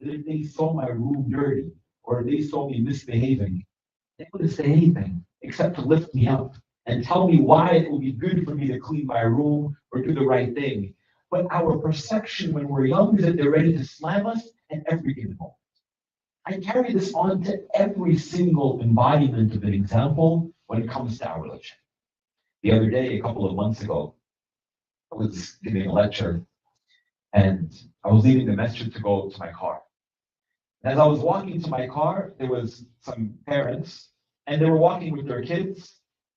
that if they saw my room dirty or if they saw me misbehaving, they wouldn't say anything except to lift me up and tell me why it would be good for me to clean my room or do the right thing. But our perception when we're young is that they're ready to slam us at every given moment. I carry this on to every single embodiment of an example when it comes to our religion. The other day, a couple of months ago, I was giving a lecture and I was leaving the masjid to go to my car. As I was walking to my car, there was some parents and they were walking with their kids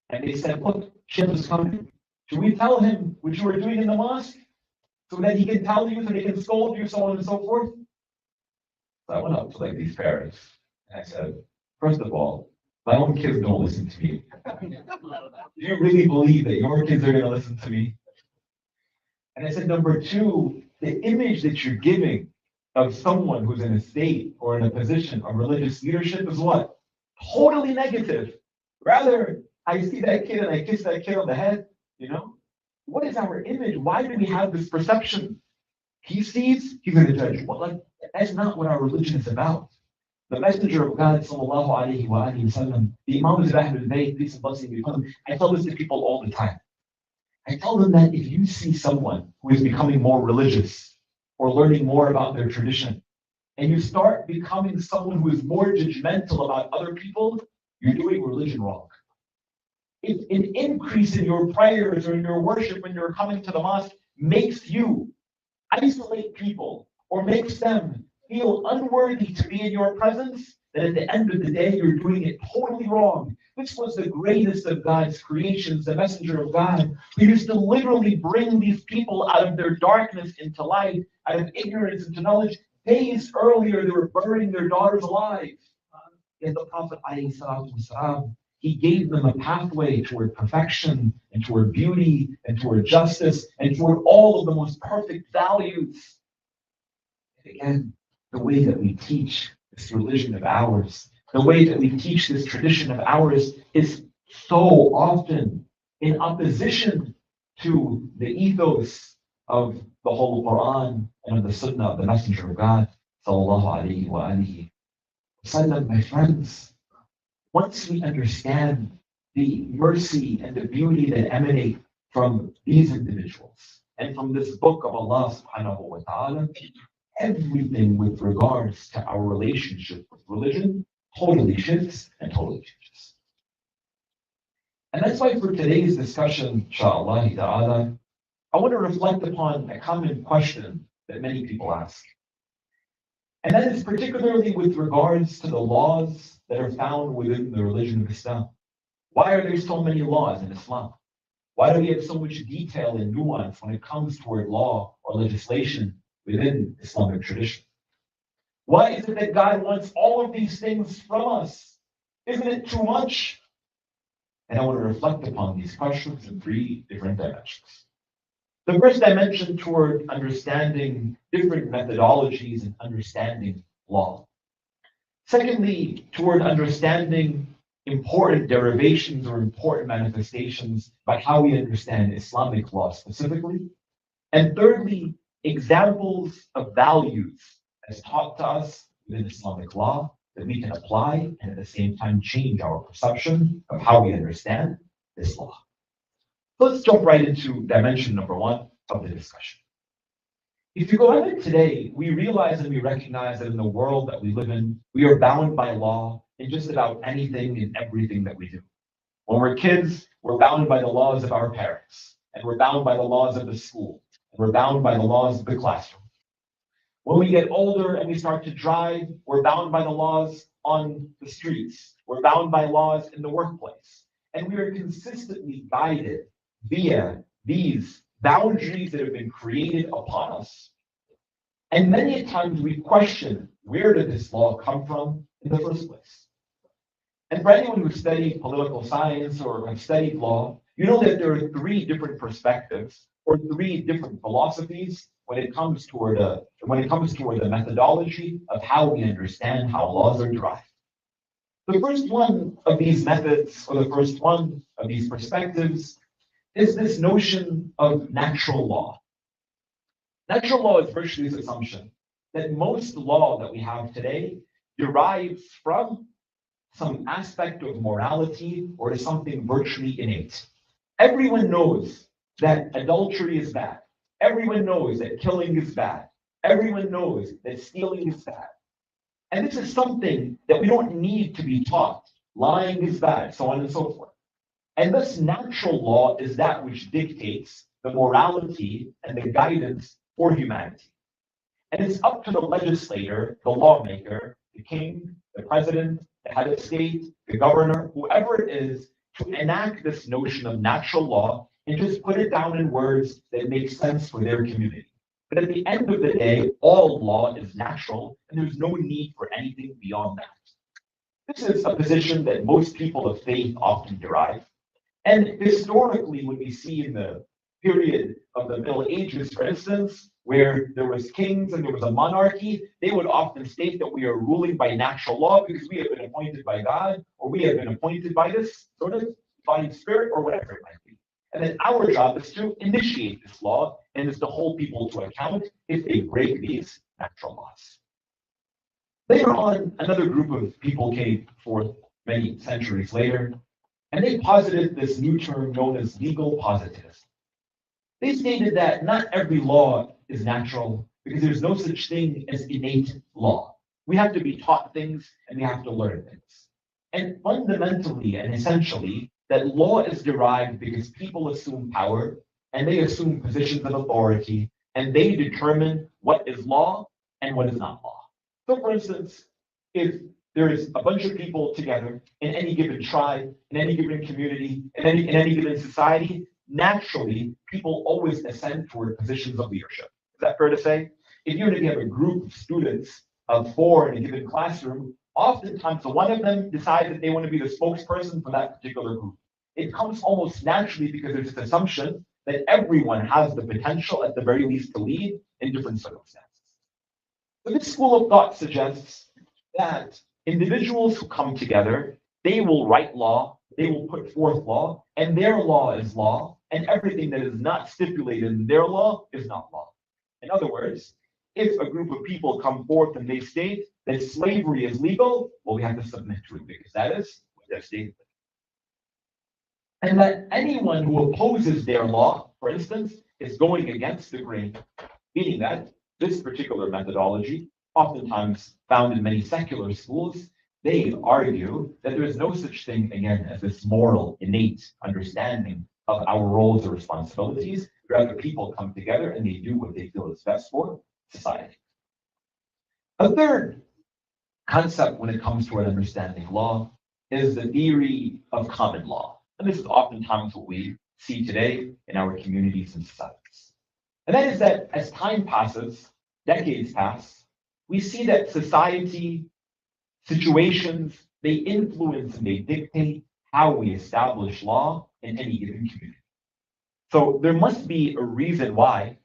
and they said, look, Sheikh is coming. Should we tell him what you were doing in the mosque so that he can tell you, so they can scold you, so on and so forth? So I went up to like these parents and I said, first of all, my own kids don't listen to me. Do you really believe that your kids are going to listen to me? And I said, number two, the image that you're giving of someone who's in a state or in a position of religious leadership is what? Totally negative. Rather, I see that kid and I kiss that kid on the head, you know? What is our image? Why do we have this perception? He sees, he's going to judge. Well, like, that's not what our religion is about. The Messenger of God, sallallahu alaihi wa alihi wasallam, the Imams of Ahlul Bayt, peace and blessing be upon them, I tell this to people all the time. I tell them that if you see someone who is becoming more religious or learning more about their tradition, and you start becoming someone who is more judgmental about other people, you're doing religion wrong. If an increase in your prayers or in your worship when you're coming to the mosque makes you isolate people or makes them feel unworthy to be in your presence, then at the end of the day, you're doing it totally wrong. This was the greatest of God's creations, the messenger of God, who used to literally bring these people out of their darkness into light, out of ignorance into knowledge. Days earlier, they were burning their daughters alive. Yet the Prophet, ﷺ, he gave them a pathway toward perfection and toward beauty and toward justice and toward all of the most perfect values. And again, the way that we teach this religion of ours, the way that we teach this tradition of ours is so often in opposition to the ethos of the whole Quran and of the Sunnah of the Messenger of God, sallallahu alaihi wa alihi wasallam. My friends, once we understand the mercy and the beauty that emanate from these individuals and from this book of Allah subhanahu wa ta'ala, everything with regards to our relationship with religion totally shifts and totally changes. And that's why for today's discussion, inshallah ta'ala, I want to reflect upon a common question that many people ask. And that is particularly with regards to the laws that are found within the religion of Islam. Why are there so many laws in Islam? Why do we have so much detail and nuance when it comes toward law or legislation within Islamic tradition? Why is it that God wants all of these things from us? Isn't it too much? And I want to reflect upon these questions in three different dimensions. The first dimension toward understanding different methodologies and understanding law. Secondly, toward understanding important derivations or important manifestations by how we understand Islamic law specifically. And thirdly, examples of values as taught to us within Islamic law that we can apply and at the same time change our perception of how we understand this law. Let's jump right into dimension number one of the discussion. If you go at it today, we realize and we recognize that in the world that we live in, we are bound by law in just about anything and everything that we do. When we're kids, we're bound by the laws of our parents, and we're bound by the laws of the school, and we're bound by the laws of the classroom. When we get older and we start to drive, we're bound by the laws on the streets. We're bound by laws in the workplace. And we are consistently guided via these boundaries that have been created upon us. And many times we question, where did this law come from in the first place? And for anyone who's studied political science or have studied law, you know that there are three different perspectives or three different philosophies when it comes toward the methodology of how we understand how laws are derived. The first one of these methods, or the first one of these perspectives, is this notion of natural law. Natural law is virtually this assumption that most law that we have today derives from some aspect of morality or is something virtually innate. Everyone knows that adultery is bad. Everyone knows that killing is bad. Everyone knows that stealing is bad. And this is something that we don't need to be taught. Lying is bad, so on and so forth. And thus, natural law is that which dictates the morality and the guidance for humanity. And it's up to the legislator, the lawmaker, the king, the president, the head of state, the governor, whoever it is, to enact this notion of natural law and just put it down in words that make sense for their community. But at the end of the day, all law is natural, and there's no need for anything beyond that. This is a position that most people of faith often derive. And historically, when we see in the period of the Middle Ages, for instance, where there was kings and there was a monarchy, they would often state that we are ruling by natural law because we have been appointed by God, or we have been appointed by this sort of divine spirit, or whatever it might be. And then our job is to initiate this law and is to hold people to account if they break these natural laws. Later on, another group of people came forth many centuries later, and they posited this new term known as legal positivism. They stated that not every law is natural because there's no such thing as innate law. We have to be taught things and we have to learn things. And fundamentally and essentially, that law is derived because people assume power and they assume positions of authority and they determine what is law and what is not law. So, for instance, if there is a bunch of people together in any given tribe, in any given community, in any given society, naturally, people always ascend toward positions of leadership. Is that fair to say? If you have a group of students of 4 in a given classroom, oftentimes one of them decides that they want to be the spokesperson for that particular group. It comes almost naturally because there's this assumption that everyone has the potential, at the very least, to lead in different circumstances. So this school of thought suggests that individuals who come together, they will write law, they will put forth law, and their law is law, and everything that is not stipulated in their law is not law. In other words, if a group of people come forth and they state that slavery is legal, well, we have to submit to it because that is what they're stating. And that anyone who opposes their law, for instance, is going against the grain, meaning that this particular methodology, oftentimes found in many secular schools, they argue that there is no such thing, again, as this moral, innate understanding of our roles or responsibilities. Rather, people come together and they do what they feel is best for society. A third concept when it comes to understanding law is the theory of common law. And this is oftentimes what we see today in our communities and societies. And that is that as time passes, decades pass, we see that society, situations, they influence and they dictate how we establish law in any given community. So there must be a reason why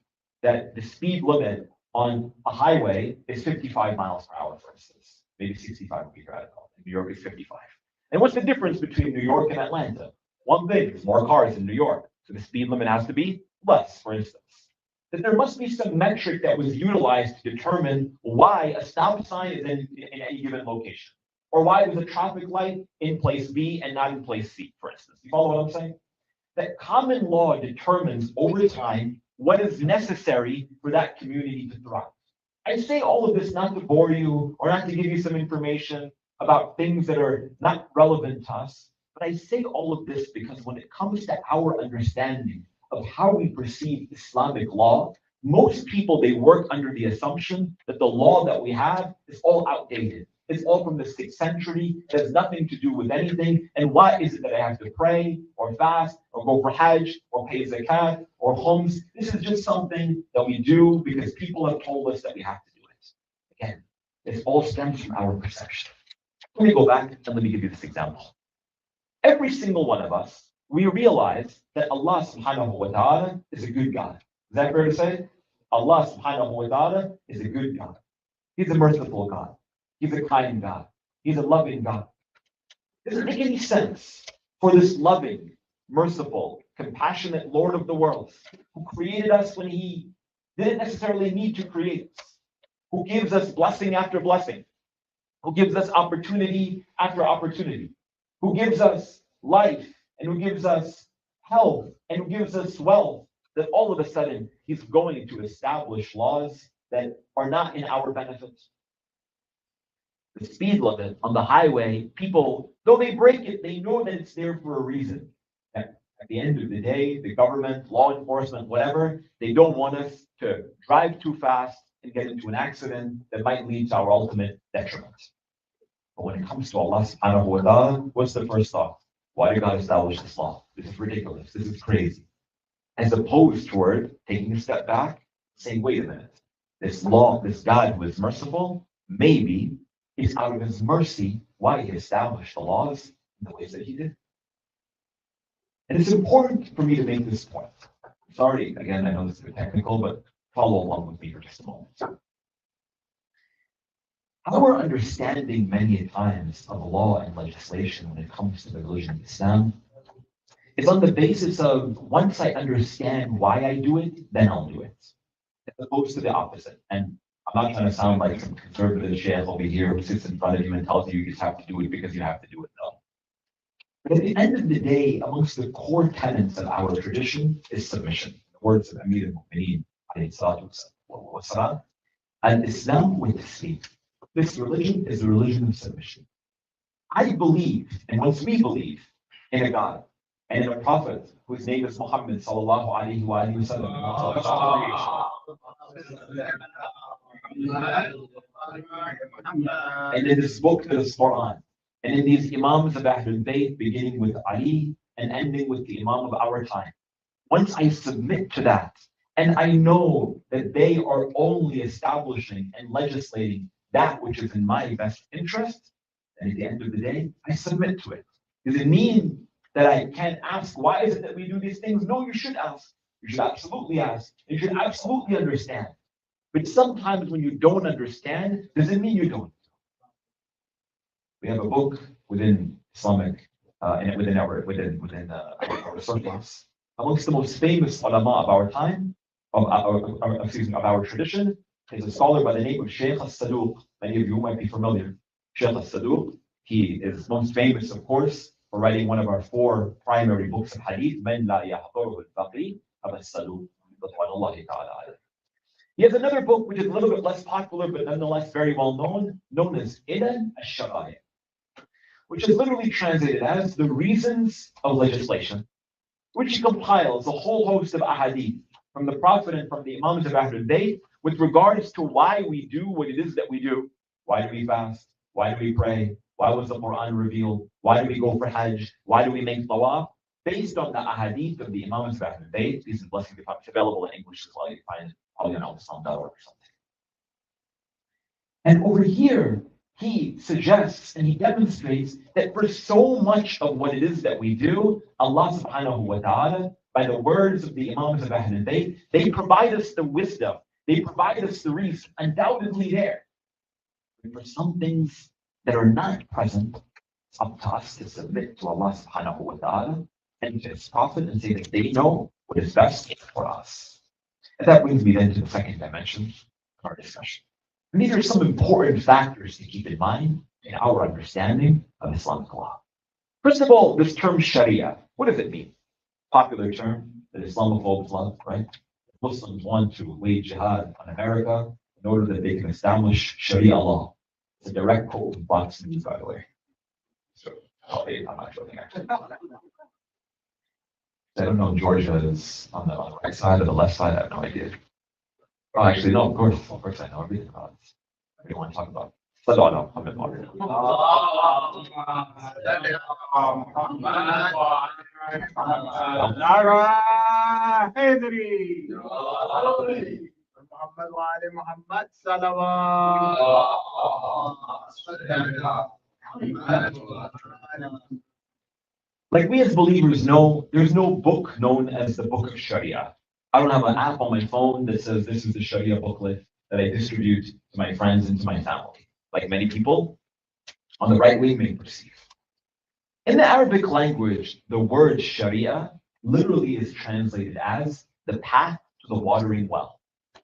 that the speed limit on a highway is 55 miles per hour, for instance. Maybe 65 would be radical. In New York is 55. And what's the difference between New York and Atlanta? One thing, there's more cars in New York, so the speed limit has to be less, for instance. That there must be some metric that was utilized to determine why a stop sign is in any given location, or why there's a traffic light in place B and not in place C, for instance. You follow what I'm saying? That common law determines over time what is necessary for that community to thrive. I say all of this not to bore you or not to give you some information about things that are not relevant to us, but I say all of this because when it comes to our understanding of how we perceive Islamic law, most people, they work under the assumption that the law that we have is all outdated. It's all from the 6th century. It has nothing to do with anything. And why is it that I have to pray or fast or go for Hajj or pay zakat or khums? This is just something that we do because people have told us that we have to do it. Again, this all stems from our perception. Let me go back and let me give you this example. Every single one of us, we realize that Allah subhanahu wa ta'ala is a good God. Is that fair to say? Allah subhanahu wa ta'ala is a good God. He's a merciful God. He's a kind God. He's a loving God. Does it make any sense for this loving, merciful, compassionate Lord of the world who created us when he didn't necessarily need to create us? who gives us blessing after blessing, who gives us opportunity after opportunity, who gives us life and who gives us health and who gives us wealth, that all of a sudden he's going to establish laws that are not in our benefit. The speed limit on the highway, people, though they break it, they know that it's there for a reason. At the end of the day, the government, law enforcement, whatever, they don't want us to drive too fast and get into an accident that might lead to our ultimate detriment. But when it comes to Allah subhanahu wa ta'ala, what's the first thought? Why did God establish this law? This is ridiculous. This is crazy. As opposed toward taking a step back, saying, wait a minute, this law, this God who is merciful, maybe it's out of his mercy why he established the laws in the ways that he did. And it's important for me to make this point. Sorry, again, I know this is a bit technical, but follow along with me for just a moment. Our understanding many times of law and legislation when it comes to the religion of Islam is on the basis of once I understand why I do it, then I'll do it. As opposed to the opposite. And I'm not trying to sound like some conservative sheikh over here who sits in front of you and tells you just have to do it because you have to do it. No. But at the end of the day, amongst the core tenets of our tradition is submission. The words of Amir al-Mu'mineen, alayhi salatu wasalam, al-Islam with taslim. This religion is a religion of submission. I believe, and once we believe, in a God and in a prophet whose name is Muhammad sallallahu alayhi wa sallam. And in this book that is Quran, and in these Imams of Ahlul Bayt, beginning with Ali and ending with the Imam of our time. Once I submit to that, and I know that they are only establishing and legislating that which is in my best interest, and at the end of the day, I submit to it. Does it mean that I can't ask, why is it that we do these things? No, you should ask. You should absolutely ask. You should absolutely understand. But sometimes when you don't understand, does it mean you don't? We have a book within Islamic, and within our circles, amongst the most famous ulama of our time, of our tradition, is a scholar by the name of Sheikh Saduq. Many of you might be familiar. Sheikh Saduq. He is most famous, of course, for writing one of our 4 primary books of hadith, من لا يحضره الفقيه أبا الصدوق رضوان الله تعالى عليه. He has another book which is a little bit less popular, but nonetheless very well known as Ilan al-Shara'i, which is literally translated as the reasons of legislation, which compiles a whole host of ahadith from the Prophet and from the Imams of Ahlul Bayt with regards to why we do what it is that we do. Why do we fast? Why do we pray? Why was the Quran revealed? Why do we go for Hajj? Why do we make tawaf? Based on the ahadith of the Imams of Ahlul Bayt. These are blessings. It's available in English as well. You can find it probably on Islam.org or something. And over here, he suggests and he demonstrates that for so much of what it is that we do, Allah subhanahu wa ta'ala, by the words of the Imams of Ahlul Bayt, they provide us the wisdom, they provide us the reason, undoubtedly there. But for some things that are not present, it's up to us to submit to Allah subhanahu wa ta'ala and to His Prophet and say that they know what is best for us. And that brings me then to the second dimension of our discussion. And these are some important factors to keep in mind in our understanding of Islamic law. First of all, this term Sharia, what does it mean? Popular term that Islamophobes love, right? Muslims want to wage jihad on America in order that they can establish Sharia law. It's a direct quote from Fox News, by the way. So, I'm not joking, actually. I don't know if Georgia is on the right side or the left side. I have no idea. Oh, actually, no, of course I know everything about it. What do you want to talk about? So, no, I'm in water. Like we as believers know, there's no book known as the Book of Sharia. I don't have an app on my phone that says this is the Sharia booklet that I distribute to my friends and to my family, like many people on the right wing may perceive. In the Arabic language, the word Sharia literally is translated as the path to the watering well.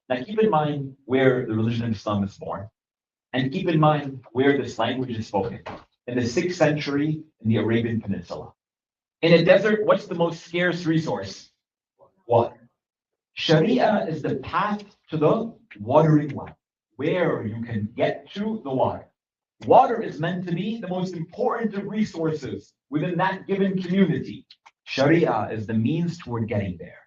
Now keep in mind where the religion of Islam is born, and keep in mind where this language is spoken. In the 6th century in the Arabian Peninsula. In a desert, what's the most scarce resource? Water. Sharia is the path to the watering well, where you can get to the water. Water is meant to be the most important of resources within that given community. Sharia is the means toward getting there.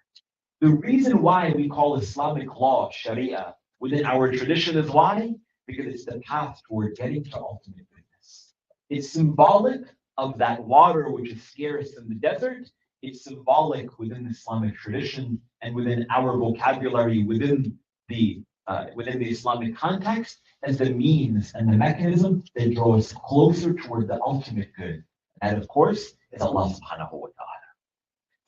The reason why we call Islamic law Sharia within our tradition is why? Because it's the path toward getting to ultimate goodness. It's symbolic of that water which is scarce in the desert. It's symbolic within the Islamic tradition and within our vocabulary within the Islamic context as the means and the mechanism that draw us closer toward the ultimate good. And of course, is Allah subhanahu wa ta'ala.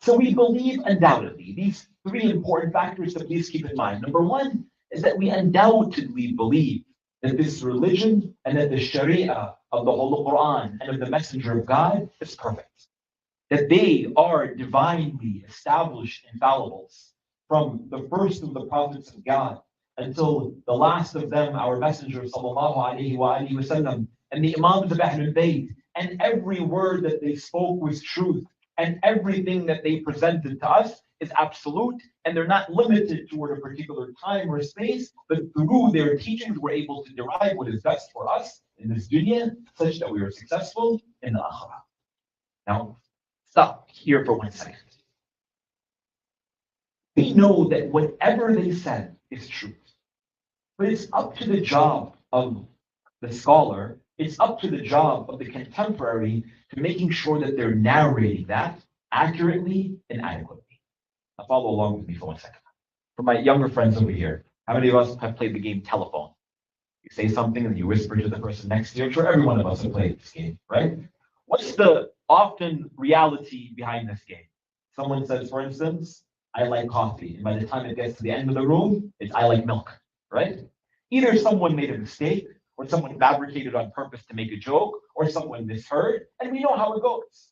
So we believe undoubtedly these 3 important factors to please keep in mind. Number 1 is that we undoubtedly believe that this religion and that the Sharia of the Holy Quran and of the Messenger of God is perfect. That they are divinely established infallibles from the first of the prophets of God until the last of them, our Messenger sallallahu alaihi wasallam, and the Imams of Ahlul Bayt, and every word that they spoke was truth, and everything that they presented to us is absolute, and they're not limited toward a particular time or space, but through their teachings, we're able to derive what is best for us in this dunya, such that we are successful in the akhirah. Now, stop here for 1 second. We know that whatever they said is truth, but it's up to the job of the scholar, it's up to the job of the contemporary to making sure that they're narrating that accurately and adequately. Now follow along with me for 1 second. For my younger friends over here, how many of us have played the game telephone? You say something and you whisper to the person next to you. I'm sure every one of us have played this game, right? What's the often reality behind this game? Someone says, for instance, I like coffee. And by the time it gets to the end of the room, it's I like milk, right? Either someone made a mistake, or someone fabricated on purpose to make a joke, or someone misheard, and we know how it goes.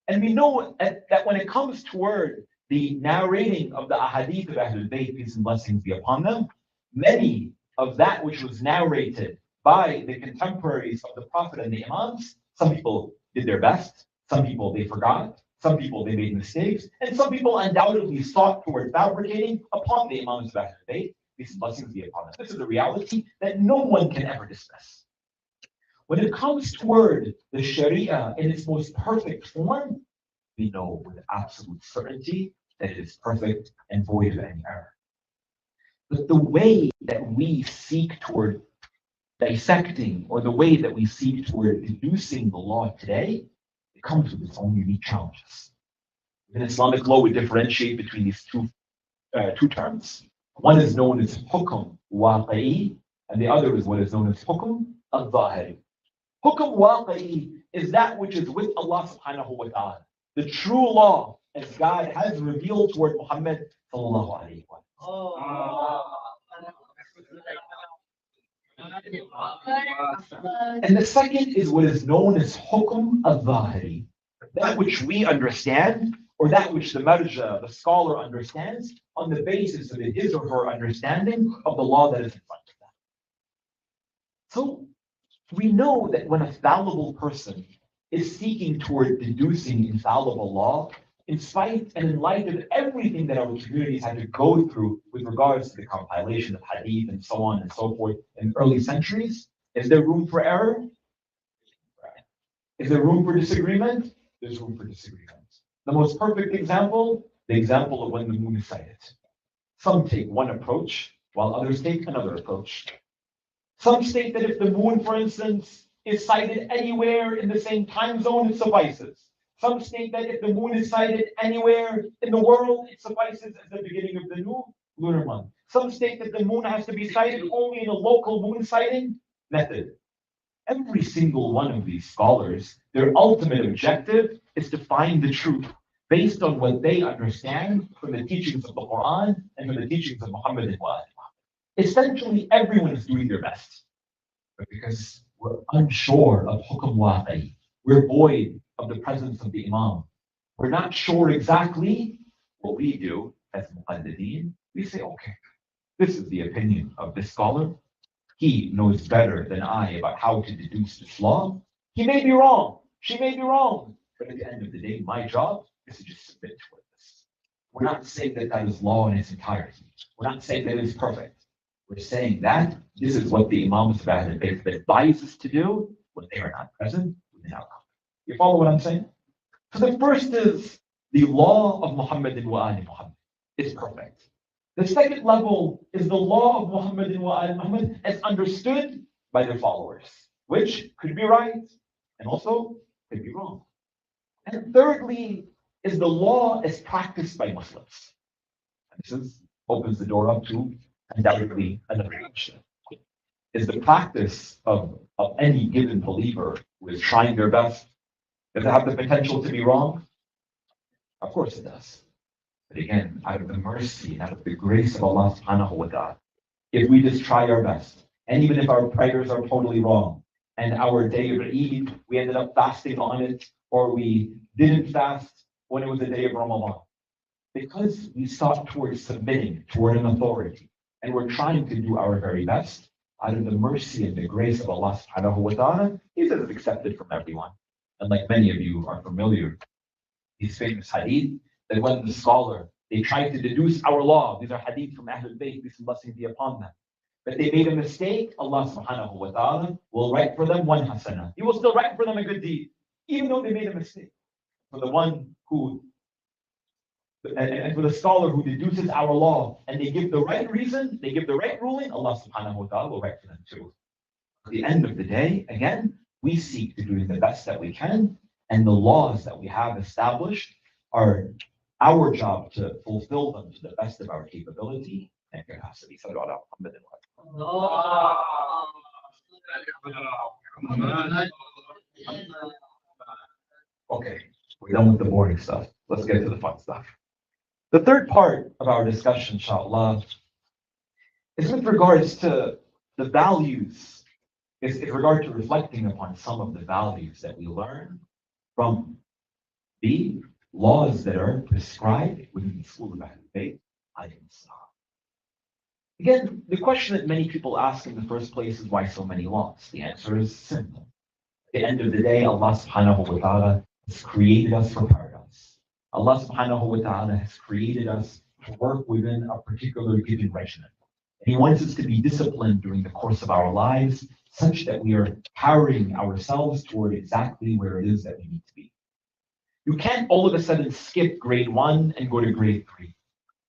And we know that when it comes toward the narrating of the ahadith of Ahlul Bayt, peace and blessings be upon them, many of that which was narrated by the contemporaries of the Prophet and the Imams, some people did their best, some people they forgot, some people they made mistakes, and some people undoubtedly sought toward fabricating upon the Imams of Ahlul Bayt, peace and blessings be upon them. This is a reality that no one can ever dismiss. When it comes toward the Sharia in its most perfect form, we know with absolute certainty that it is perfect and void of any error. But the way that we seek toward dissecting, or the way that we seek toward deducing the law today, it comes with its own unique challenges. In Islamic law, we differentiate between these two terms. One is known as hukum waqi'i, and the other is what is known as hukum al-zahiri. Hukum waqi'i is that which is with Allah subhanahu wa ta'ala, the true law as God has revealed toward Muhammad sallallahu alayhi wa sallam. And the second is what is known as hukum al-zahiri, that which we understand, or that which the marja, the scholar, understands on the basis of his or her understanding of the law that is in front of them. So we know that when a fallible person is seeking toward deducing infallible law, in spite and in light of everything that our communities had to go through with regards to the compilation of hadith and so on and so forth in early centuries, is there room for error? Is there room for disagreement? There's room for disagreement. The most perfect example, the example of when the moon is sighted. Some take one approach, while others take another approach. Some state that if the moon, for instance, is sighted anywhere in the same time zone, it suffices. Some state that if the moon is sighted anywhere in the world, it suffices as the beginning of the new lunar month. Some state that the moon has to be sighted only in a local moon sighting method. Every single one of these scholars, their ultimate objective is to find the truth based on what they understand from the teachings of the Quran and from the teachings of Muhammad and Muhammad. Essentially, everyone is doing their best. But because we're unsure of hukum waqi, we're void of the presence of the Imam. We're not sure exactly what we do as muqaddideen. We say, okay, This is the opinion of this scholar. He knows better than I about how to deduce this law. He may be wrong. She may be wrong. But at the end of the day, my job is to just submit to this. We're not saying that that is law in its entirety. We're not saying that it is perfect. We're saying that this is what the Imams of Ahlul Bayt advise us to do when they are not present within our company. You follow what I'm saying? So the first is the law of Muhammad wa Ali Muhammad. It's perfect. The second level is the law of Muhammad wa Ali Muhammad as understood by their followers, which could be right and also could be wrong. And thirdly is the law as practiced by Muslims. And this opens the door up to undoubtedly another question. Is the practice of any given believer who is trying their best, does it have the potential to be wrong? Of course it does. But again, out of the mercy and out of the grace of Allah subhanahu wa ta'ala, if we just try our best, and even if our prayers are totally wrong, and our day of Eid, we ended up fasting on it, or we didn't fast when it was the day of Ramadan, because we sought towards submitting toward an authority, and we're trying to do our very best, out of the mercy and the grace of Allah subhanahu wa ta'ala, it is accepted from everyone. And like many of you are familiar, these famous hadith, that when the scholar, they tried to deduce our law, these are hadith from Ahlul Bayt, peace and blessing be upon them. But they made a mistake, Allah subhanahu wa ta'ala will write for them one hasana. He will still write for them a good deed, even though they made a mistake. For the one who, and for the scholar who deduces our law, and they give the right reason, they give the right ruling, Allah subhanahu wa ta'ala will write for them too. At the end of the day, again, we seek to do the best that we can, and the laws that we have established are our job to fulfill them to the best of our capability and capacity. Okay, we're done with the boring stuff. Let's get to the fun stuff. The third part of our discussion, inshallah, is with regards to the values, is in regard to reflecting upon some of the values that we learn from the laws that are prescribed within the school of Ahlul Bayt. Again, the question that many people ask in the first place is why so many laws? The answer is simple. At the end of the day, Allah subhanahu wa ta'ala has created us for paradise. Allah subhanahu wa ta'ala has created us to work within a particular given regimen. And He wants us to be disciplined during the course of our lives such that we are carrying ourselves toward exactly where it is that we need to be. You can't all of a sudden skip grade 1 and go to grade 3.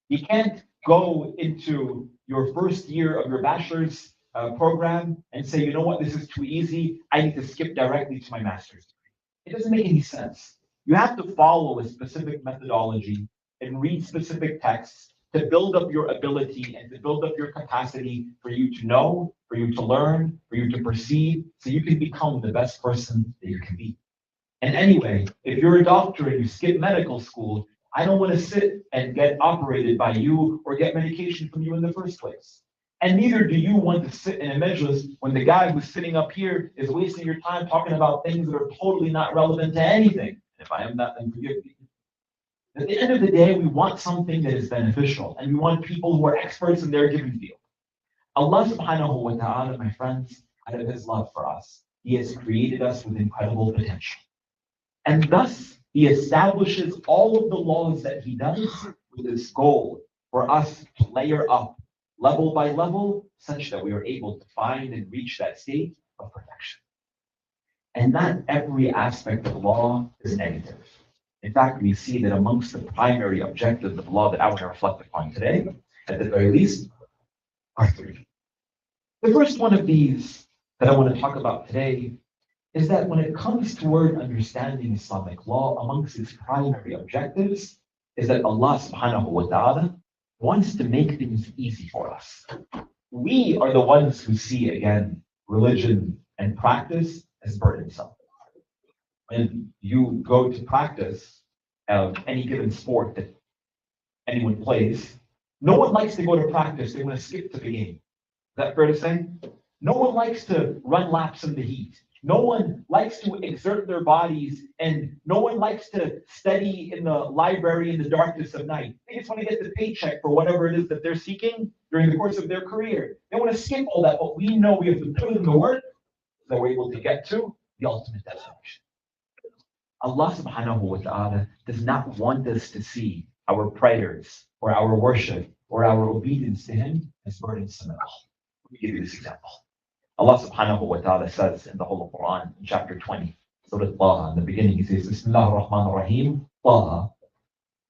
You can't go into your first year of your bachelor's program and say, you know what, this is too easy. I need to skip directly to my master's degree. It doesn't make any sense. You have to follow a specific methodology and read specific texts to build up your ability and to build up your capacity for you to know, for you to learn, for you to perceive, so you can become the best person that you can be. And anyway, if you're a doctor and you skip medical school, I don't want to sit and get operated by you or get medication from you in the first place. And neither do you want to sit in a majlis when the guy who's sitting up here is wasting your time talking about things that are totally not relevant to anything. And if I am that, then forgive me. At the end of the day, we want something that is beneficial, and we want people who are experts in their given field. Allah subhanahu wa ta'ala, my friends, out of His love for us, He has created us with incredible potential. And thus, He establishes all of the laws that He does with this goal for us to layer up level by level such that we are able to find and reach that state of perfection. And not every aspect of law is negative. In fact, we see that amongst the primary objectives of law that I want to reflect upon today, at the very least, are three. The first one of these that I want to talk about today is that when it comes toward understanding Islamic law, amongst its primary objectives is that Allah subhanahu wa ta'ala wants to make things easy for us. We are the ones who see, again, religion and practice as burdensome. When you go to practice any given sport that anyone plays, no one likes to go to practice. They want to skip to the game. Is that fair to say? No one likes to run laps in the heat, No one likes to exert their bodies, and no one likes to study in the library in the darkness of night. They just want to get the paycheck for whatever it is that they're seeking during the course of their career. They want to skip all that, but we know we have to put in the work that we're able to get to the ultimate destination. Allah subhanahu wa ta'ala does not want us to see our prayers or our worship or our obedience to Him as burdensome at all. Let me give you this example. Allah subhanahu wa ta'ala says in the Holy Quran, in chapter 20, Surah Taha, in the beginning, He says, Bismillah ar-Rahman ar-Rahim, Taha,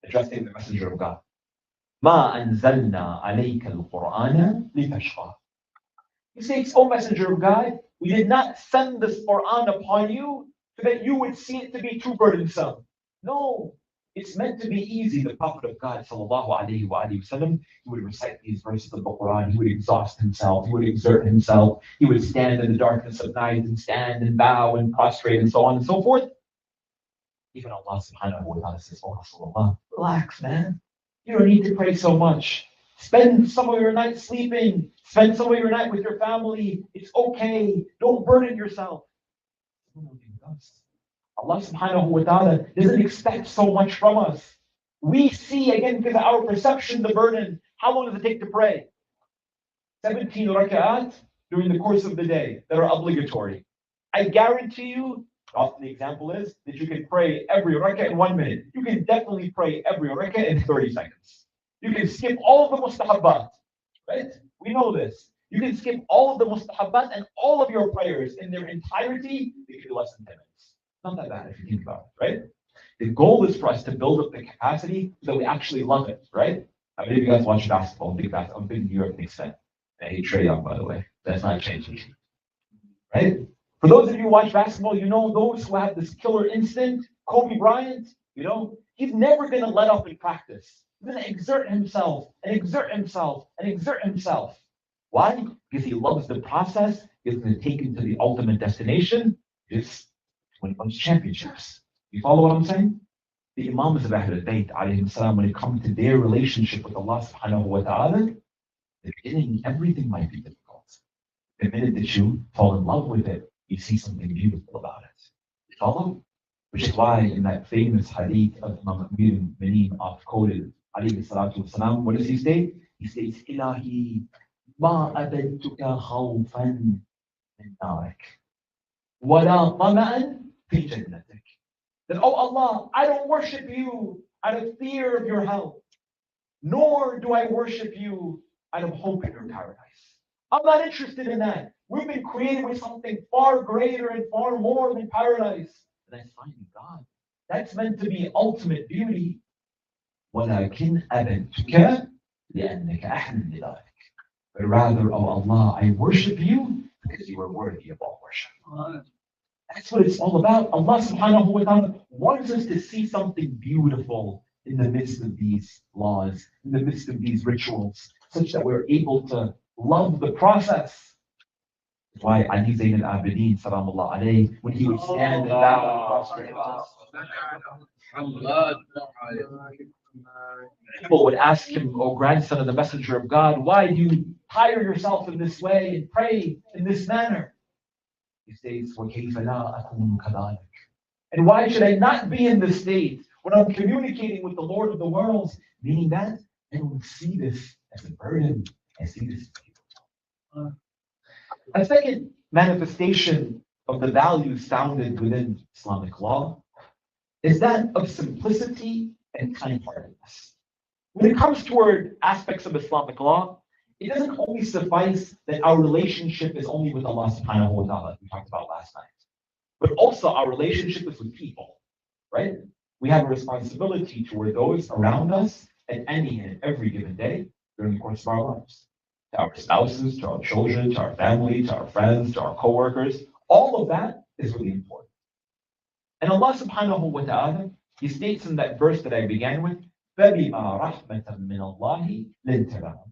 addressing the Messenger of God. Ma anzalna alayka al-Qur'ana litashqa. He says, O Messenger of God, we did not send this Quran upon you so that you would see it to be too burdensome. No, it's meant to be easy. The Prophet of God, sallallahu alayhi wa sallam, he would recite these verses of the Quran, he would exhaust himself, he would exert himself, he would stand in the darkness of night and stand and bow and prostrate and so on and so forth. Even Allah subhanahu wa ta'ala says, oh Rasulullah, relax, man. You don't need to pray so much. Spend some of your night sleeping. Spend some of your night with your family. It's okay. Don't burden yourself. Allah subhanahu wa ta'ala doesn't expect so much from us. We see, again, because of our perception, the burden. How long does it take to pray? 17 raka'at during the course of the day that are obligatory. I guarantee you, often the example is that you can pray every raka'ah in 1 minute. You can definitely pray every raka'ah in 30 seconds. You can skip all of the mustahabbat, right? We know this. You can skip all of the mustahabbat and all of your prayers in their entirety, they can be less than 10 minutes. Not that bad if you think about it, right? The goal is for us to build up the capacity so that we actually love it, right? How many of you guys watch basketball? I'm a big New York Knicks fan. I hate Trae Young, by the way. That's not changing. Right? For those of you who watch basketball, you know those who have this killer instinct. Kobe Bryant, he's never going to let up in practice. He's going to exert himself and exert himself and exert himself. Why? Because he loves the process. He's going to take him to the ultimate destination. It's when it comes to championships. You follow what I'm saying? The Imams of Ahlul Bayt, alayhim salam, when it comes to their relationship with Allah subhanahu wa ta'ala, in the beginning, everything might be difficult. The minute that you fall in love with it, you see something beautiful about it. You follow? Which is why in that famous hadith of Imam Amir al-Mu'mineen oft quoted, alayhi salatu wasalam, what does he say? He says, Ilahi, ma abadtuka khawfan min narik, wala tama'an fi jannatik. That, oh Allah, I don't worship you out of fear of your help, nor do I worship you out of hope in your paradise. I'm not interested in that. We've been created with something far greater and far more than paradise. And that's finding God. That's meant to be ultimate beauty. وَلَكِنْ أَبَدْتُكَ لِأَنَّكَ أَحْلٍ لِذَلِكَ. But rather, oh Allah, I worship you because you are worthy of all worship. That's what it's all about. Allah subhanahu wa ta'ala wants us to see something beautiful in the midst of these laws, in the midst of these rituals, such that we're able to love the process. That's why Ali Zayn al-Abidin, salamullah alayhi, when he would stand and bow and prostrate, people would ask him, O grandson of the Messenger of God, why do you tire yourself in this way and pray in this manner? He says, وَكَيْفَ لَا أَكُونُ كَذَلِكَ. And why should I not be in this state when I'm communicating with the Lord of the worlds? Meaning that I don't see this as a burden. I see this as beautiful. A second manifestation of the values founded within Islamic law is that of simplicity and kind-heartedness. When it comes toward aspects of Islamic law, it doesn't only suffice that our relationship is only with Allah subhanahu wa ta'ala, we talked about last night, but also our relationship is with people, right? We have a responsibility toward those around us at any and every given day during the course of our lives. To our spouses, to our children, to our family, to our friends, to our co-workers. All of that is really important. And Allah subhanahu wa ta'ala, He states in that verse that I began with, فَبِمَا رَحْمَةً مِّنَ اللَّهِ لِنْتَ لَهُمْ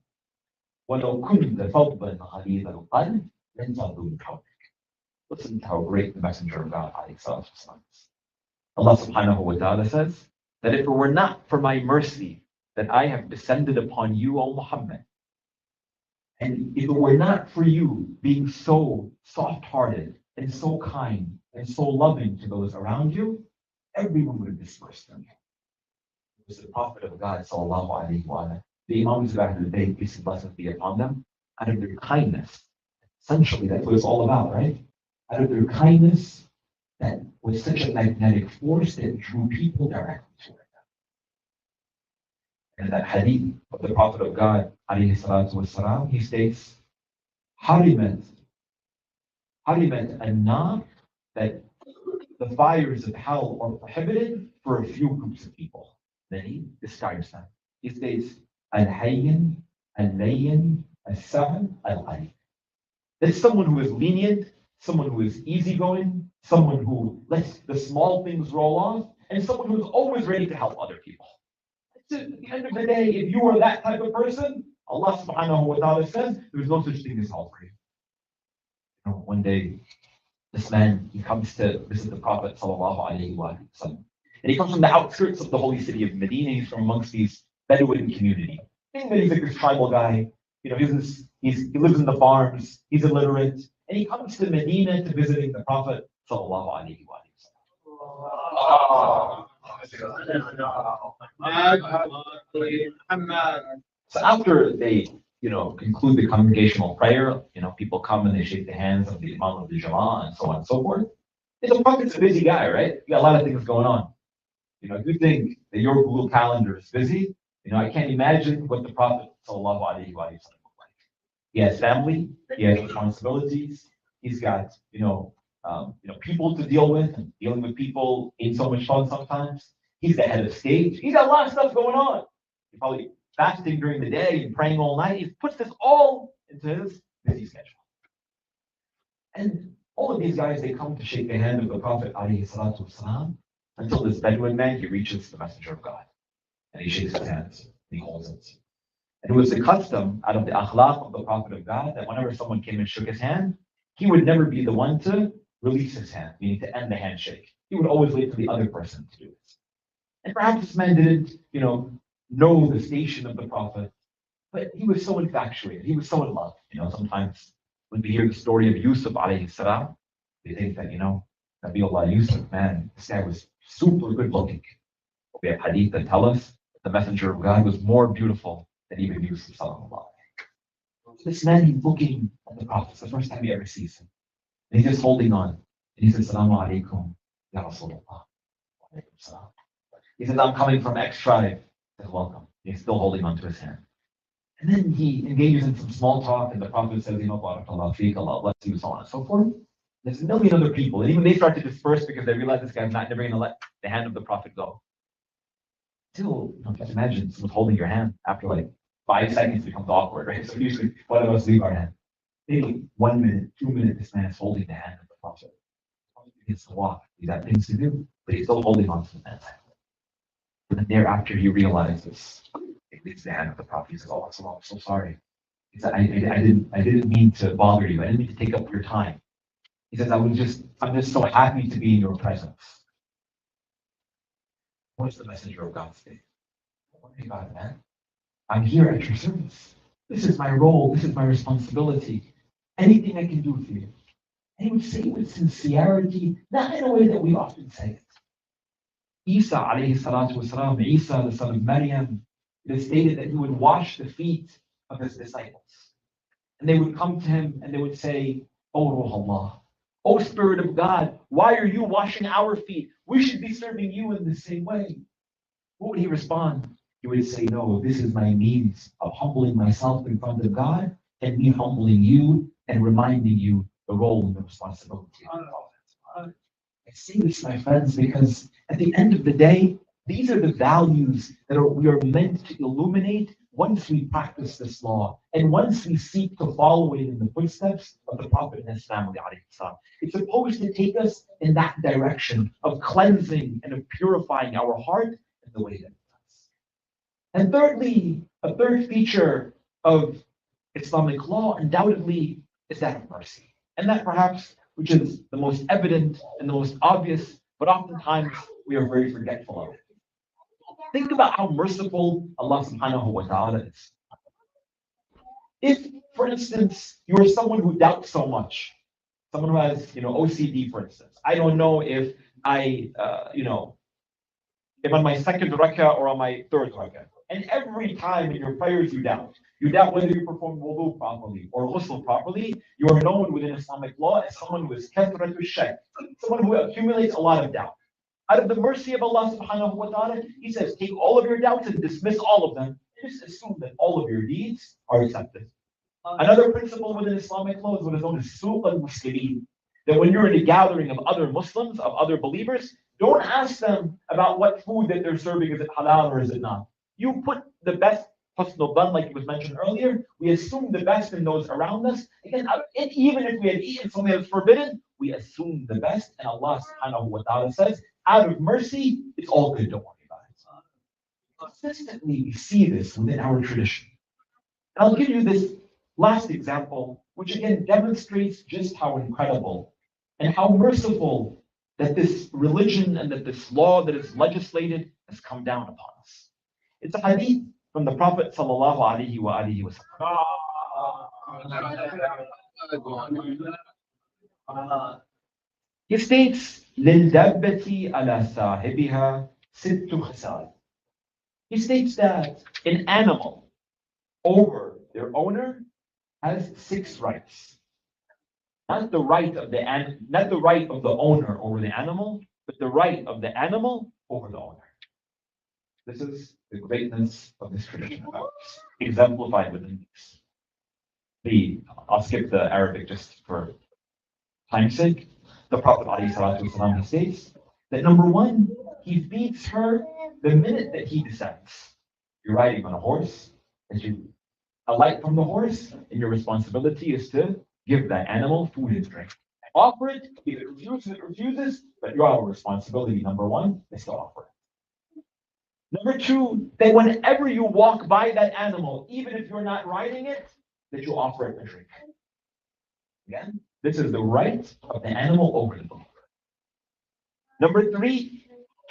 وَلَوْ كُنْتَ فَضًّا غَلِيظَ الْقَلْبِ لَانفَضُّوا مِنْ حَوْلِكَ. Listen to how great the Messenger of God is. Allah subhanahu wa ta'ala says that if it were not for my mercy that I have descended upon you, O Muhammad, and if it were not for you being so soft-hearted and so kind and so loving to those around you, everyone would have dispersed them. It was the Prophet of God, sallallahu alaihi wa sallam, the Imams of Ahlul Bayt, peace and blessings be upon them, out of their kindness. Essentially, that's what it's all about, right? Out of their kindness, that was such a magnetic force that drew people directly toward them. And that hadith of the Prophet of God, alayhi salatu wasalam, he states, Harimat an-nar, that the fires of hell are prohibited for a few groups of people. Then he describes them. He states, al-hayyin, al-layyin, al-sa'an, al-ghalib. That's someone who is lenient, someone who is easygoing, someone who lets the small things roll off, and someone who is always ready to help other people. So at the end of the day, if you are that type of person, Allah subhanahu wa ta'ala says, there's no such thing as hell for you. One day, this man, he comes to visit the Prophet sallallahu alaihi wasallam. And he comes from the outskirts of the holy city of Medina. He's from amongst these Bedouin community. Think that he's like this tribal guy. He lives in the farms. He's illiterate. And he comes to Medina to visiting the Prophet sallallahu alaihi wasallam. So after they, conclude the congregational prayer, people come and they shake the hands of the Imam of the Jama'ah and so on and so forth. The Prophet's a busy guy, right? You got a lot of things going on. If you think that your Google Calendar is busy, I can't imagine what the Prophet sallallahu alaihi wasallam looked like. He has family, he has responsibilities, he's got, people to deal with, and dealing with people ain't so much fun sometimes. He's the head of state. He's got a lot of stuff going on. He probably fasting during the day and praying all night. He puts this all into his busy schedule. And all of these guys, they come to shake the hand of the Prophet ﷺ, until this Bedouin man, he reaches the Messenger of God. And he shakes his hands, and he holds it. And it was the custom out of the akhlaq of the Prophet of God that whenever someone came and shook his hand, he would never be the one to release his hand, meaning to end the handshake. He would always wait for the other person to do it. And perhaps this man didn't, know the station of the Prophet, but he was so infatuated. He was so in love. Sometimes when we hear the story of Yusuf alayhi salam, we think that, Nabiullah Yusuf, man, this guy was super good looking. We have hadith that tell us that the Messenger of God was more beautiful than even Yusuf sallallahu. This man, he's looking at the Prophet. It's the first time he ever sees him. And he's just holding on. And he says, Assalamu alaikum, ya Rasulullah. He says, I'm coming from X tribe. He says, welcome. And he's still holding on to his hand. And then he engages in some small talk, and the Prophet says, barakallahu feek, Allah bless you, so on and so forth. There's a million other people, and even they start to disperse because they realize this guy's never going to let the hand of the Prophet go. Still, just imagine someone holding your hand after like 5 seconds it becomes awkward, right? So usually one of us leave our hand. Maybe 1 minute, 2 minutes, this man is holding the hand of the Prophet. He gets to walk, he's got things to do, but he's still holding on to the man's hand. And then thereafter he realizes it's the hand of the Prophet. He says, oh, I'm so sorry. He said, I didn't mean to bother you. I didn't mean to take up your time. He says, I'm just so happy to be in your presence. What's the Messenger of God say? Don't worry about it, man. I'm here at your service. This is my role. This is my responsibility. Anything I can do for you. And he would say it with sincerity, not in a way that we often say it. Isa alayhi salatu wasalam, Isa the son of Maryam, it is stated that he would wash the feet of his disciples. And they would come to him and they would say, O Ruh Allah, O Spirit of God, why are you washing our feet? We should be serving you in the same way. What would he respond? He would say, no, this is my means of humbling myself in front of God and me humbling you and reminding you the role and the responsibility of the Prophet. I say this, my friends, because at the end of the day, these are the values that we are meant to illuminate once we practice this law and once we seek to follow it in the footsteps of the Prophet and his family. It's supposed to take us in that direction of cleansing and of purifying our heart in the way that it does. And thirdly, a third feature of Islamic law undoubtedly is that of mercy. And that perhaps, which is the most evident and the most obvious, but oftentimes we are very forgetful of it. Think about how merciful Allah subhanahu wa ta'ala is. If, for instance, you are someone who doubts so much Someone who has, OCD, for instance. I don't know if if on my second rakah or on my third rakah. And every time in your prayers you doubt. You doubt whether you perform wudu properly or ghusl properly. You are known within Islamic law as someone who is kathratu shak, someone who accumulates a lot of doubt. Out of the mercy of Allah subhanahu wa ta'ala, He says, take all of your doubts and dismiss all of them. Just assume that all of your deeds are accepted. Another principle within Islamic law is what is known as suq al-muslimin. That when you're in a gathering of other Muslims, of other believers, don't ask them about what food that they're serving, is it halal or is it not. You put the best husnul dhan, like it was mentioned earlier. We assume the best in those around us. Again, even if we had eaten something that's forbidden, we assume the best. And Allah subhanahu wa ta'ala says, out of mercy, it's all good, don't worry about it. Consistently, we see this within our tradition. And I'll give you this last example, which again demonstrates just how incredible and how merciful that this religion and that this law that is legislated has come down upon us. It's a hadith from the Prophet sallallahu alaihi wasallam. He states, لِلْدَبَّةِ عَلَى صَاحِبِهَا سِتُّ خِصَالٍ. He states that an animal over their owner has 6 rights. Not the right of the owner over the animal, but the right of the animal over the owner. This is the greatness of this tradition of ours, exemplified within this. I'll skip the Arabic just for time's sake. The Prophet ﷺ, he states that number 1, he feeds her the minute that he descends. You're riding on a horse, as you alight from the horse, and your responsibility is to give that animal food and drink. Offer it, if it refuses, but your responsibility, number 1, is to offer it. Number 2, that whenever you walk by that animal, even if you're not riding it, that you offer it a drink. Again, this is the right of the animal over the believer. Number 3,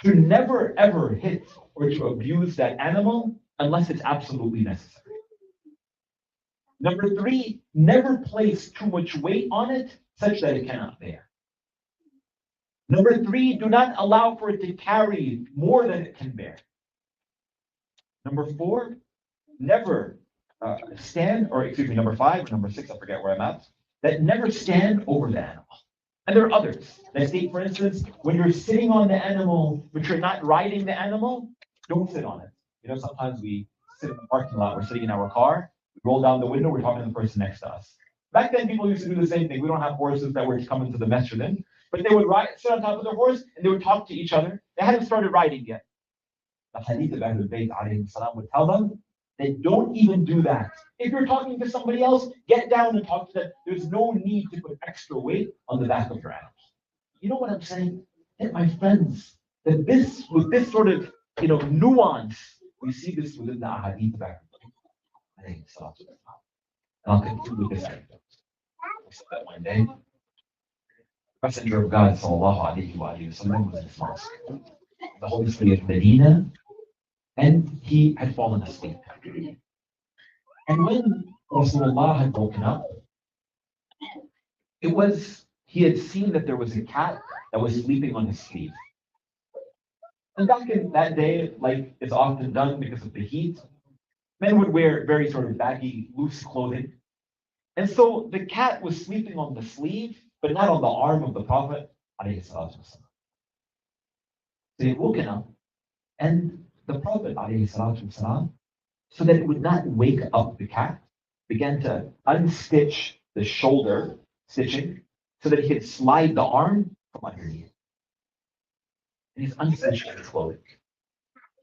to never ever hit or to abuse that animal unless it's absolutely necessary. Number 3, never place too much weight on it such that it cannot bear. Number 3, do not allow for it to carry more than it can bear. Number 4, never number 5 or number 6, I forget where I'm at, that never stand over the animal. And there are others that state, for instance, when you're sitting on the animal, but you're not riding the animal, don't sit on it. Sometimes we sit in the parking lot, we're sitting in our car, we roll down the window, we're talking to the person next to us. Back then, people used to do the same thing. We don't have horses that were coming to the masjid in, but they would sit on top of their horse and they would talk to each other. They hadn't started riding yet. The hadith of Ahlul Bayt alayhi salam would tell them, they don't even do that. If you're talking to somebody else, get down and talk to them. There's no need to put extra weight on the back of your animal. You know what I'm saying? That, my friends, that with this sort of nuance, we see this within the ahadith of Ahlul Bayt. And I'll conclude with this anecdote. That one day, Messenger of God sallallahu alaihi wasallam was in his mosque, the holy city of Medina, and he had fallen asleep. And when Rasulullah had woken up, he had seen that there was a cat that was sleeping on his sleeve. And back in that day, like is often done because of the heat, men would wear very sort of baggy, loose clothing. And so the cat was sleeping on the sleeve, but not on the arm of the Prophet. So he had woken up, and the Prophet, so that it would not wake up the cat, began to unstitch the shoulder stitching so that he could slide the arm from underneath. And he's unstitching his clothing.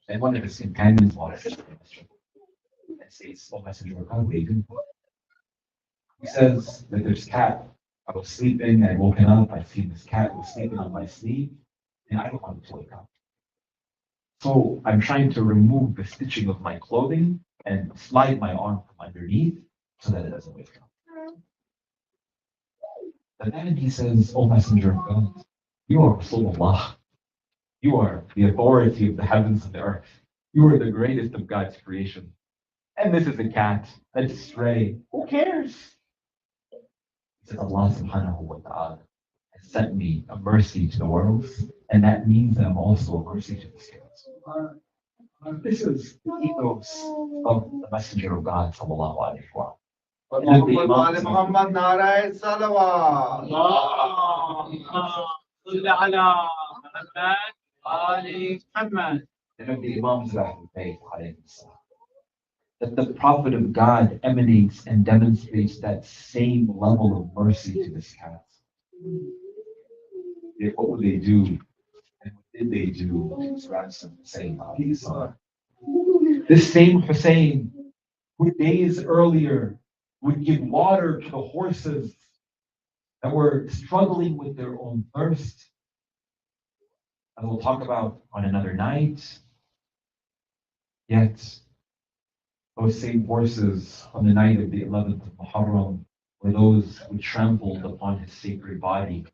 And one of his companions walks in and says, "Oh, Messenger of God, what are you doing?" He says that there's a cat. I was sleeping, I woken up, I see this cat was sleeping on my sleeve, and I don't want it to wake up. So I'm trying to remove the stitching of my clothing and slide my arm from underneath so that it doesn't wake up. And then he says, "Oh, Messenger of God, you are Rasulullah. You are the authority of the heavens and the earth. You are the greatest of God's creation. And this is a cat, that's a stray. Who cares? He said, Allah subhanahu wa ta'ala has sent me a mercy to the world, and that means that I'm also a mercy to the saints. This is the ethos of the Messenger of God, sallallahu alayhi wa sallam. And of the Imams of Ahlul Bayt, alayhi salam, that the Prophet of God emanates and demonstrates that same level of mercy to this caste. What would they do? And what did they do to his grandson Hussein alayhi salam? This same Hussein, who days earlier would give water to the horses that were struggling with their own thirst, as we'll talk about on another night, yet those same horses on the night of the 11th of Muharram were those who trampled upon his sacred body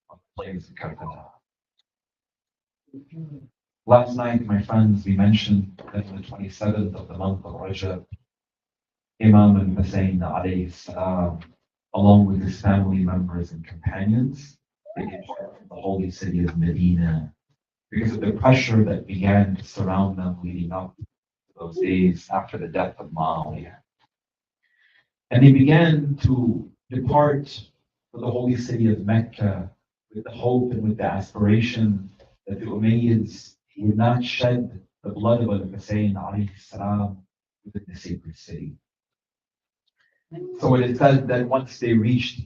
on the plains of Karbala. Last night, my friends, we mentioned that on the 27th of the month of Rajab, Imam al-Hussein alayhi salam, along with his family members and companions, they departed from the holy city of Medina because of the pressure that began to surround them leading up to those days after the death of Muawiyah. And they began to depart for the holy city of Mecca with the hope and with the aspiration that the Umayyads would not shed the blood of al-Hussein alayhi salam within the sacred city. So it is said that once they reached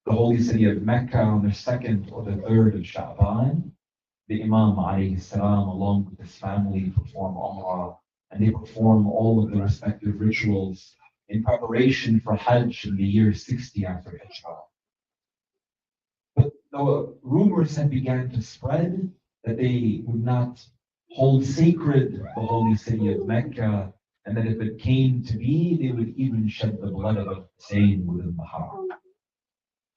the holy city of Mecca on the 2nd or the 3rd of Sha'ban, the Imam alayhi salam, along with his family, perform Umrah, and they perform all of the respective rituals in preparation for Hajj in the year 60 after Hijrah. But the rumors had began to spread that they would not hold sacred the holy city of Mecca, and that if it came to be, they would even shed the blood of Hussein within the Haram.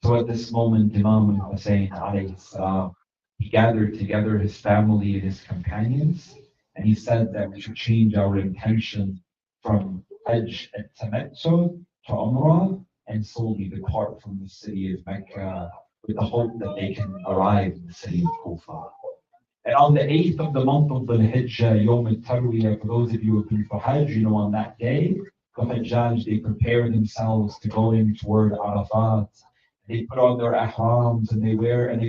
So at this moment, Imam Hussein alayhi salam, he gathered together his family and his companions, and he said that we should change our intention from Hajj and Tamattu to Umrah and solely depart from the city of Mecca with the hope that they can arrive in the city of Kufa. And on the 8th of the month of the Hijjah, Yom al-Tarwiyah, for those of you who have been for Hajj, you know on that day, the Hajjaj, they prepare themselves to go in toward Arafat. They put on their ahrams and they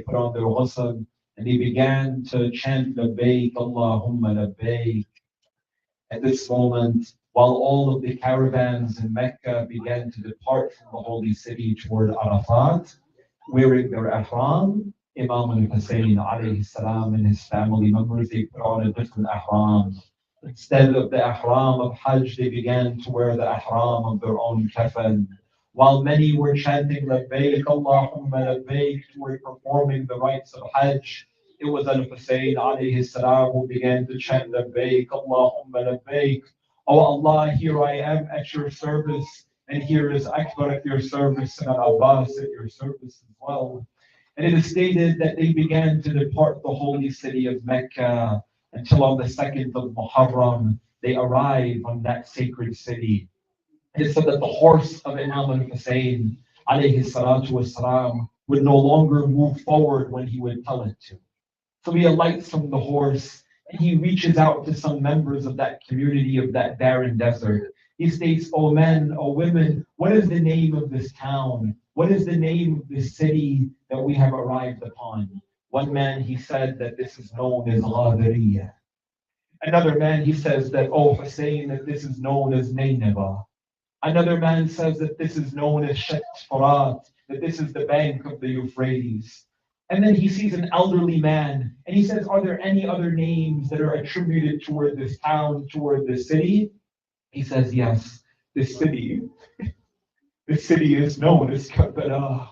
put on their ghusl, and they began to chant Labbaik, Allahumma Labbaik. At this moment, while all of the caravans in Mecca began to depart from the holy city toward Arafat, wearing their ihram, Imam al-Hussein alayhi salam and his family members, they put on a different ihram. Instead of the ihram of Hajj, they began to wear the ihram of their own kafan. While many were chanting Labbaik, Allahumma Labbaik, were performing the rites of Hajj, it was al-Hussein alayhi salam who began to chant Labbaik, Allahumma Labbaik. Oh Allah, here I am at your service, and here is Akbar at your service, and Abbas at your service as well. And it is stated that they began to depart the holy city of Mecca until on the 2nd of Muharram, they arrive on that sacred city. It is said that the horse of Imam al-Hussein alayhi salatu wasalam would no longer move forward when he would tell it to. So he alights from the horse and he reaches out to some members of that community of that barren desert. He states, "O men, O women, what is the name of this town? What is the name of this city that we have arrived upon?" One man, he said that this is known as Ghadiriyah. Another man, he says that, "O Hussein, that this is known as Nineveh." Another man says that this is known as Shet Farat, that this is the bank of the Euphrates. And then he sees an elderly man and he says, "Are there any other names that are attributed toward this town, toward this city?" He says, "Yes, this city is known as Karbala."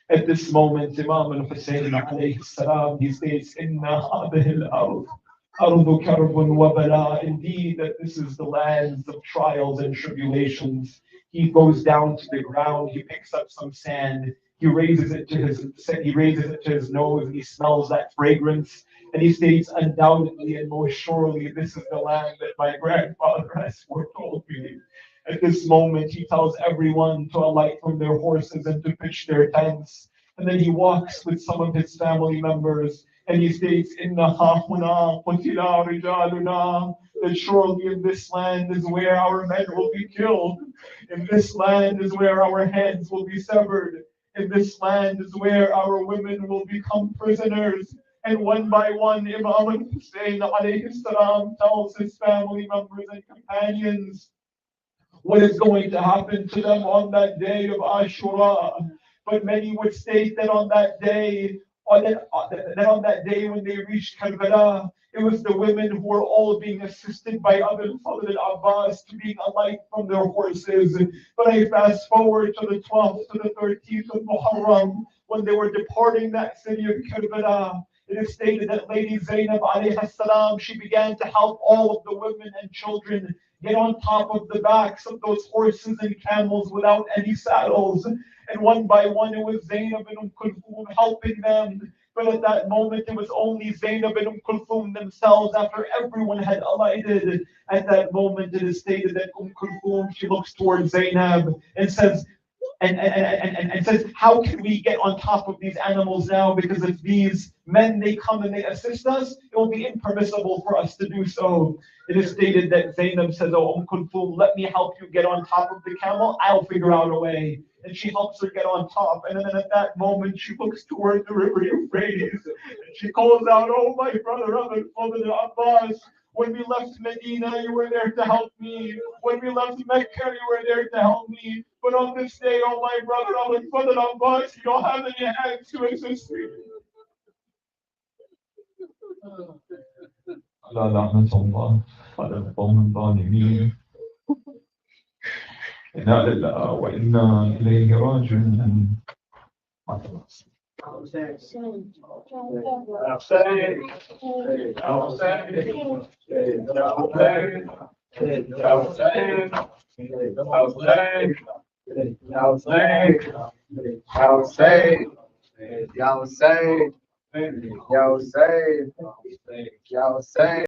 At this moment, Imam al-Hussein alayhi salam, he states, "Inna hadhihi al-ard ardu karbun wa bala." Indeed, that this is the lands of trials and tribulations. He goes down to the ground, he picks up some sand, he raises it to his nose, and he smells that fragrance. And he states, "Undoubtedly and most surely, this is the land that my grandfather has foretold me." At this moment, he tells everyone to alight from their horses and to pitch their tents. And then he walks with some of his family members and he states, Inna hahuna qutila rijaluna, that surely in this land is where our men will be killed. In this land is where our heads will be severed. In this land is where our women will become prisoners. And one by one, Imam Hussein alayhi salam tells his family members and companions what is going to happen to them on that day of Ashura. But many would state that on that day, that on that day when they reached Karbala, it was the women who were all being assisted by Abu Fadl al-Abbas to being alight from their horses. But I fast forward to the 12th to the 13th of Muharram, when they were departing that city of Karbala. It is stated that Lady Zainab alayhi salam, she began to help all of the women and children get on top of the backs of those horses and camels without any saddles. And one by one, it was Zainab and Kulthum helping them. But at that moment, it was only Zainab and Kulthum themselves after everyone had alighted. At that moment, it is stated that Kulthum, she looks towards Zainab and says, and says, how can we get on top of these animals now? Because if these men, they come and they assist us, it will be impermissible for us to do so. It is stated that Zainab says, oh, Kulthum, let me help you get on top of the camel. I'll figure out a way. And she helps her get on top. And then at that moment, she looks toward the river Euphrates. And she calls out, oh, my brother, Abu Fadl Abbas, when we left Medina, you were there to help me. When we left Mecca, you were there to help me. But on this day, oh, my brother, Abu Fadl Abbas, you don't have any hands to assist me. لا لعنة الله على القوم الظالمين. إنا لله وإنا إليه راجعون. Y'all say